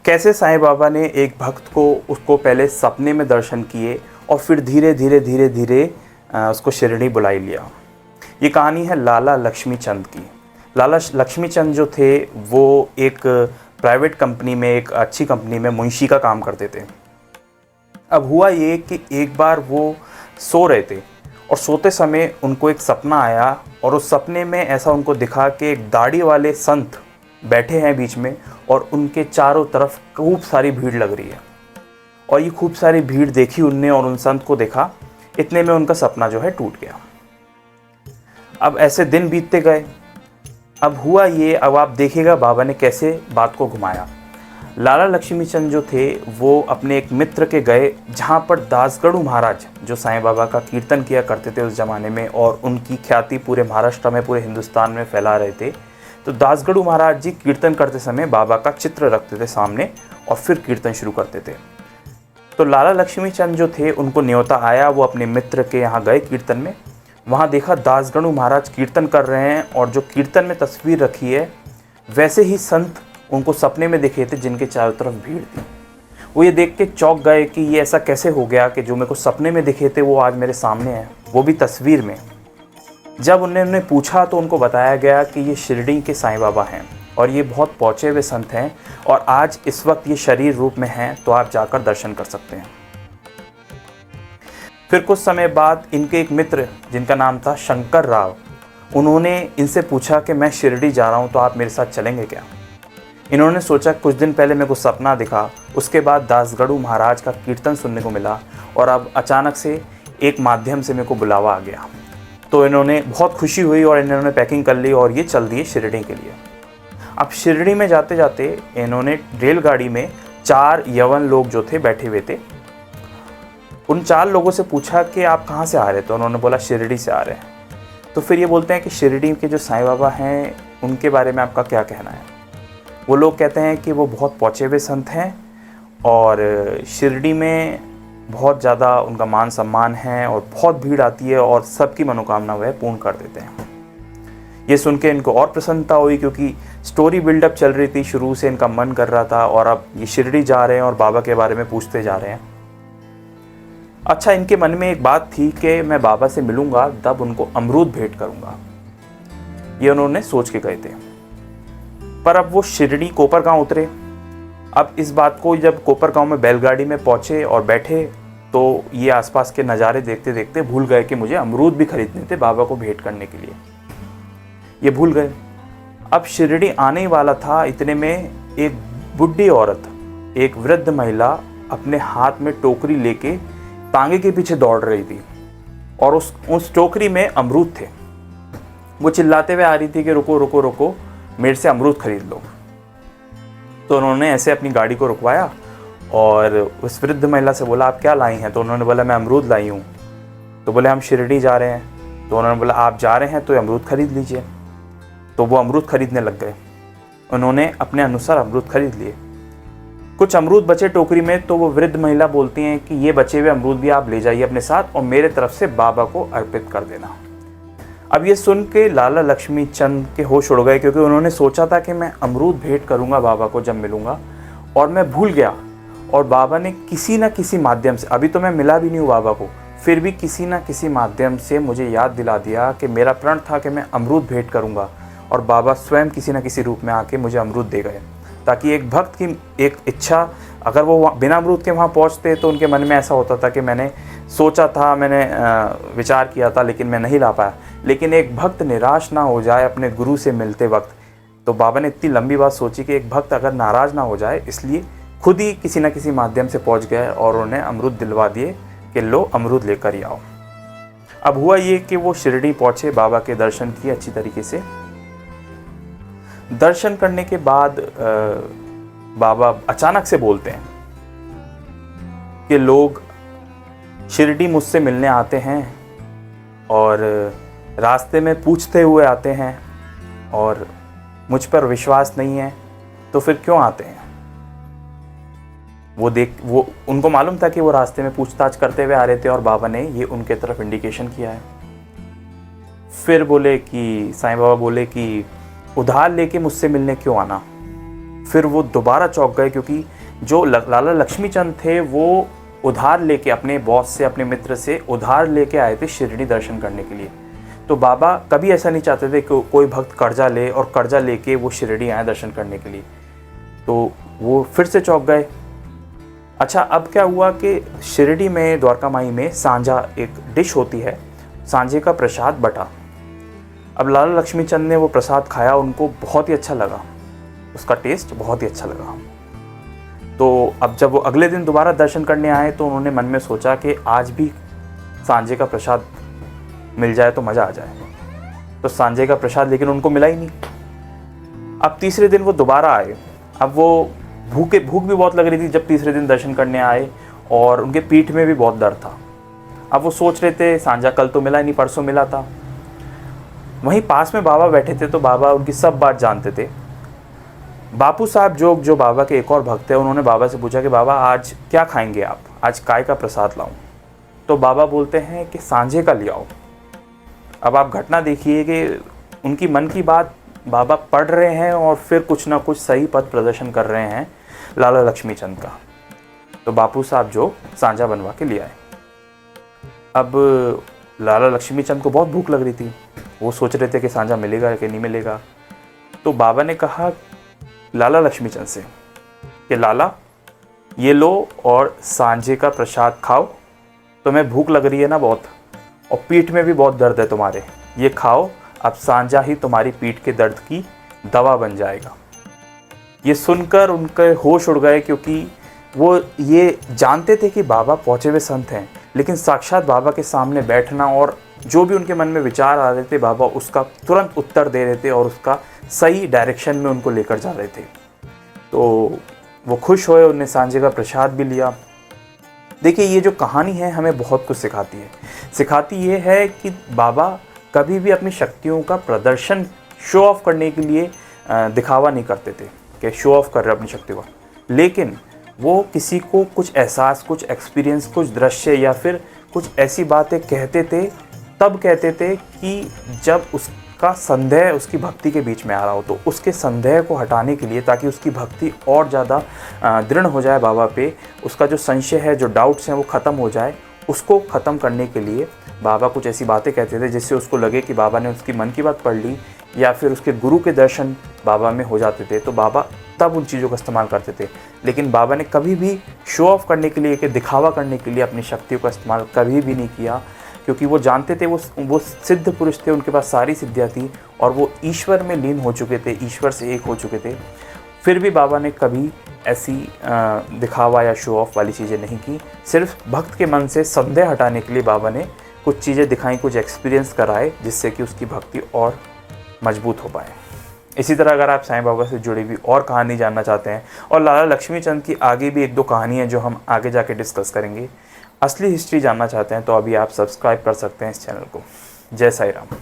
कैसे साईं बाबा ने एक भक्त को उसको पहले सपने में दर्शन किए और फिर धीरे धीरे धीरे धीरे उसको शिरडी बुलाई लिया। ये कहानी है लाला लक्ष्मी चंद की। लाला लक्ष्मी चंद जो थे वो एक प्राइवेट कंपनी में, एक अच्छी कंपनी में मुंशी का काम करते थे। अब हुआ ये कि एक बार वो सो रहे थे और सोते समय उनको एक सपना आया और उस सपने में ऐसा उनको दिखा कि एक दाढ़ी वाले संत बैठे हैं बीच में और उनके चारों तरफ खूब सारी भीड़ लग रही है। और ये खूब सारी भीड़ देखी उनने और उन संत को देखा। इतने में उनका सपना जो है टूट गया। अब ऐसे दिन बीतते गए। अब हुआ ये, अब आप देखिएगा बाबा ने कैसे बात को घुमाया। लाला लक्ष्मी चंद जो थे वो अपने एक मित्र के गए जहाँ पर दासगढ़ू महाराज जो साईं बाबा का कीर्तन किया करते थे उस ज़माने में और उनकी ख्याति पूरे महाराष्ट्र में, पूरे हिंदुस्तान में फैला रहे थे। तो दासगढ़ू महाराज जी कीर्तन करते समय बाबा का चित्र रखते थे सामने और फिर कीर्तन शुरू करते थे। तो लाला लक्ष्मी चंद जो थे उनको न्योता आया, वो अपने मित्र के यहाँ गए कीर्तन में। वहाँ देखा दासगढ़ू महाराज कीर्तन कर रहे हैं और जो कीर्तन में तस्वीर रखी है वैसे ही संत उनको सपने में दिखे थे जिनके चारों तरफ भीड़ थी। वो ये देख के चौंक गए कि ये ऐसा कैसे हो गया कि जो मेरे को सपने में दिखे थे वो आज मेरे सामने हैं, वो भी तस्वीर में। जब उन्होंने पूछा तो उनको बताया गया कि ये शिरडी के साईं बाबा हैं और ये बहुत पहुँचे हुए संत हैं और आज इस वक्त ये शरीर रूप में हैं, तो आप जाकर दर्शन कर सकते हैं। फिर कुछ समय बाद इनके एक मित्र जिनका नाम था शंकर राव, उन्होंने इनसे पूछा कि मैं शिरडी जा रहा हूँ तो आप मेरे साथ चलेंगे क्या। इन्होंने सोचा कुछ दिन पहले मेरे को सपना दिखा, उसके बाद दासगढ़ू महाराज का कीर्तन सुनने को मिला और अब अचानक से एक माध्यम से मेरे को बुलावा आ गया। तो इन्होंने बहुत खुशी हुई और इन्होंने पैकिंग कर ली और ये चल दिए शिरडी के लिए। अब शिरडी में जाते जाते इन्होंने रेलगाड़ी में 4 यवन लोग जो थे बैठे हुए थे। उन 4 लोगों से पूछा कि आप कहाँ से आ रहे हैं, तो उन्होंने बोला शिरडी से आ रहे हैं। तो फिर ये बोलते हैं कि शिरडी के जो साईं बाबा हैं उनके बारे में आपका क्या कहना है। वो लोग कहते हैं कि वो बहुत पहुँचे हुए संत हैं और शिरडी में बहुत ज़्यादा उनका मान सम्मान है और बहुत भीड़ आती है और सबकी मनोकामना वह पूर्ण कर देते हैं। ये सुन के इनको और प्रसन्नता हुई क्योंकि स्टोरी बिल्डअप चल रही थी, शुरू से इनका मन कर रहा था और अब ये शिरडी जा रहे हैं और बाबा के बारे में पूछते जा रहे हैं। अच्छा, इनके मन में एक बात थी कि मैं बाबा से मिलूंगा तब उनको अमरूद भेंट करूंगा, ये उन्होंने सोच के गए थे। पर अब वो शिरडी कोपरगांव उतरे। अब इस बात को जब कोपरगांव में बैलगाड़ी में पहुंचे और बैठे तो ये आसपास के नज़ारे देखते देखते भूल गए कि मुझे अमरूद भी खरीदने थे बाबा को भेंट करने के लिए। ये भूल गए। अब शिरडी आने ही वाला था, इतने में एक बुढ़ी औरत, एक वृद्ध महिला अपने हाथ में टोकरी लेके तांगे के पीछे दौड़ रही थी और उस टोकरी में अमरूद थे। वो चिल्लाते हुए आ रही थी कि रुको रुको रुको, मेरे से अमरूद खरीद लो। तो उन्होंने ऐसे अपनी गाड़ी को रुकवाया और उस वृद्ध महिला से बोला आप क्या लाई हैं। तो उन्होंने बोला मैं अमरूद लाई हूँ। तो बोले हम शिरडी जा रहे हैं। तो उन्होंने बोला आप जा रहे हैं तो अमरूद खरीद लीजिए। तो वो अमरूद खरीदने लग गए। उन्होंने अपने अनुसार अमरूद खरीद लिए। कुछ अमरूद बचे टोकरी में, तो वो वृद्ध महिला बोलती हैं कि ये बचे हुए अमरूद भी आप ले जाइए अपने साथ और मेरे तरफ से बाबा को अर्पित कर देना। अब ये सुन के लाला लक्ष्मी चंद के होश उड़ गए क्योंकि उन्होंने सोचा था कि मैं अमरूद भेंट करूंगा बाबा को जब मिलूंगा और मैं भूल गया। और बाबा ने किसी न किसी माध्यम से, अभी तो मैं मिला भी नहीं हूँ बाबा को, फिर भी किसी न किसी माध्यम से मुझे याद दिला दिया कि मेरा प्रण था कि मैं अमरूद भेंट करूंगा और बाबा स्वयं किसी न किसी रूप में आके मुझे अमरूद दे गए। ताकि एक भक्त की एक इच्छा, अगर वो बिना अमरूद के वहाँ पहुँचते तो उनके मन में ऐसा होता था कि मैंने सोचा था, मैंने विचार किया था लेकिन मैं नहीं ला पाया। लेकिन एक भक्त निराश ना हो जाए अपने गुरु से मिलते वक्त, तो बाबा ने इतनी लंबी बात सोची कि एक भक्त अगर नाराज़ ना हो जाए, इसलिए खुद ही किसी न किसी माध्यम से पहुँच गए और उन्हें अमरूद दिलवा दिए कि लो अमरूद लेकर ही आओ। अब हुआ ये कि वो शिरडी पहुँचे, बाबा के दर्शन किए अच्छी तरीके से। दर्शन करने के बाद बाबा अचानक से बोलते हैं कि लोग शिरडी मुझसे मिलने आते हैं और रास्ते में पूछते हुए आते हैं और मुझ पर विश्वास नहीं है, तो फिर क्यों आते हैं। वो उनको मालूम था कि वो रास्ते में पूछताछ करते हुए आ रहे थे और बाबा ने ये उनके तरफ इंडिकेशन किया है। फिर बोले कि साईं बाबा बोले कि उधार लेके मुझसे मिलने क्यों आना। फिर वो दोबारा चौंक गए, क्योंकि जो लाला लक्ष्मी चंद थे वो उधार लेके अपने बॉस से, अपने मित्र से उधार लेके आए थे शिरडी दर्शन करने के लिए। तो बाबा कभी ऐसा नहीं चाहते थे कि कोई भक्त कर्जा ले और कर्जा लेके वो शिरडी आए दर्शन करने के लिए। तो वो फिर से चौंक गए। अच्छा, अब क्या हुआ कि शिरडी में, द्वारका माई में सांझा एक डिश होती है, सांझे का प्रसाद बटा। अब लाला लक्ष्मी चंद ने वो प्रसाद खाया, उनको बहुत ही अच्छा लगा, उसका टेस्ट बहुत ही अच्छा लगा। तो अब जब वो अगले दिन दोबारा दर्शन करने आए तो उन्होंने मन में सोचा कि आज भी सांझे का प्रसाद मिल जाए तो मज़ा आ जाए। तो सांझे का प्रसाद लेकिन उनको मिला ही नहीं। अब तीसरे दिन वो दोबारा आए। अब वो भूख भी बहुत लग रही थी जब तीसरे दिन दर्शन करने आए, और उनके पीठ में भी बहुत दर्द था। अब वो सोच रहे थे सांझा कल तो मिला नहीं, परसों मिला था। वहीं पास में बाबा बैठे थे, तो बाबा उनकी सब बात जानते थे। बापू साहब जो बाबा के एक और भक्त हैं, उन्होंने बाबा से पूछा कि बाबा आज क्या खाएंगे आप, आज काय का प्रसाद लाऊं? तो बाबा बोलते हैं कि सांझे का ले आओ। अब आप घटना देखिए कि उनकी मन की बात बाबा पढ़ रहे हैं और फिर कुछ ना कुछ सही पथ प्रदर्शन कर रहे हैं लाला लक्ष्मी चंद का। तो बापू साहब जो सांझा बनवा के ले आए। अब लाला लक्ष्मी चंद को बहुत भूख लग रही थी, वो सोच रहे थे कि सांझा मिलेगा कि नहीं मिलेगा। तो बाबा ने कहा लाला लक्ष्मी चंद से कि लाला ये लो और सांझे का प्रसाद खाओ, तुम्हें भूख लग रही है ना बहुत, और पीठ में भी बहुत दर्द है तुम्हारे, ये खाओ, अब सांझा ही तुम्हारी पीठ के दर्द की दवा बन जाएगा। ये सुनकर उनके होश उड़ गए, क्योंकि वो ये जानते थे कि बाबा पहुँचे हुए संत हैं, लेकिन साक्षात बाबा के सामने बैठना और जो भी उनके मन में विचार आ रहे थे बाबा उसका तुरंत उत्तर दे रहे थे और उसका सही डायरेक्शन में उनको लेकर जा रहे थे। तो वो खुश हुए, उन्हें सांझे का प्रसाद भी लिया। देखिए, ये जो कहानी है हमें बहुत कुछ सिखाती है। सिखाती ये है कि बाबा कभी भी अपनी शक्तियों का प्रदर्शन शो ऑफ करने के लिए दिखावा नहीं करते थे कि शो ऑफ कर रहे अपनी शक्तियों का, लेकिन वो किसी को कुछ एहसास, कुछ एक्सपीरियंस, कुछ दृश्य या फिर कुछ ऐसी बातें कहते थे, तब कहते थे कि जब उसका संदेह उसकी भक्ति के बीच में आ रहा हो। तो उसके संदेह को हटाने के लिए, ताकि उसकी भक्ति और ज़्यादा दृढ़ हो जाए बाबा पे, उसका जो संशय है, जो डाउट्स हैं वो ख़त्म हो जाए, उसको ख़त्म करने के लिए बाबा कुछ ऐसी बातें कहते थे जिससे उसको लगे कि बाबा ने उसकी मन की बात पढ़ ली, या फिर उसके गुरु के दर्शन बाबा में हो जाते थे। तो बाबा तब उन चीज़ों का इस्तेमाल करते थे। लेकिन बाबा ने कभी भी शो ऑफ करने के लिए, कि दिखावा करने के लिए अपनी शक्तियों का इस्तेमाल कभी भी नहीं किया, क्योंकि वो जानते थे वो सिद्ध पुरुष थे, उनके पास सारी सिद्धियाँ थी और वो ईश्वर में लीन हो चुके थे, ईश्वर से एक हो चुके थे। फिर भी बाबा ने कभी ऐसी दिखावा या शो ऑफ वाली चीज़ें नहीं की। सिर्फ भक्त के मन से संदेह हटाने के लिए बाबा ने कुछ चीज़ें दिखाई, कुछ एक्सपीरियंस कराए, जिससे कि उसकी भक्ति और मजबूत हो पाए। इसी तरह अगर आप साईं बाबा से जुड़ी हुई और कहानी जानना चाहते हैं, और लाला लक्ष्मी चंद की आगे भी एक दो कहानी है जो हम आगे जाके डिस्कस करेंगे, असली हिस्ट्री जानना चाहते हैं, तो अभी आप सब्सक्राइब कर सकते हैं इस चैनल को। जय साईं राम।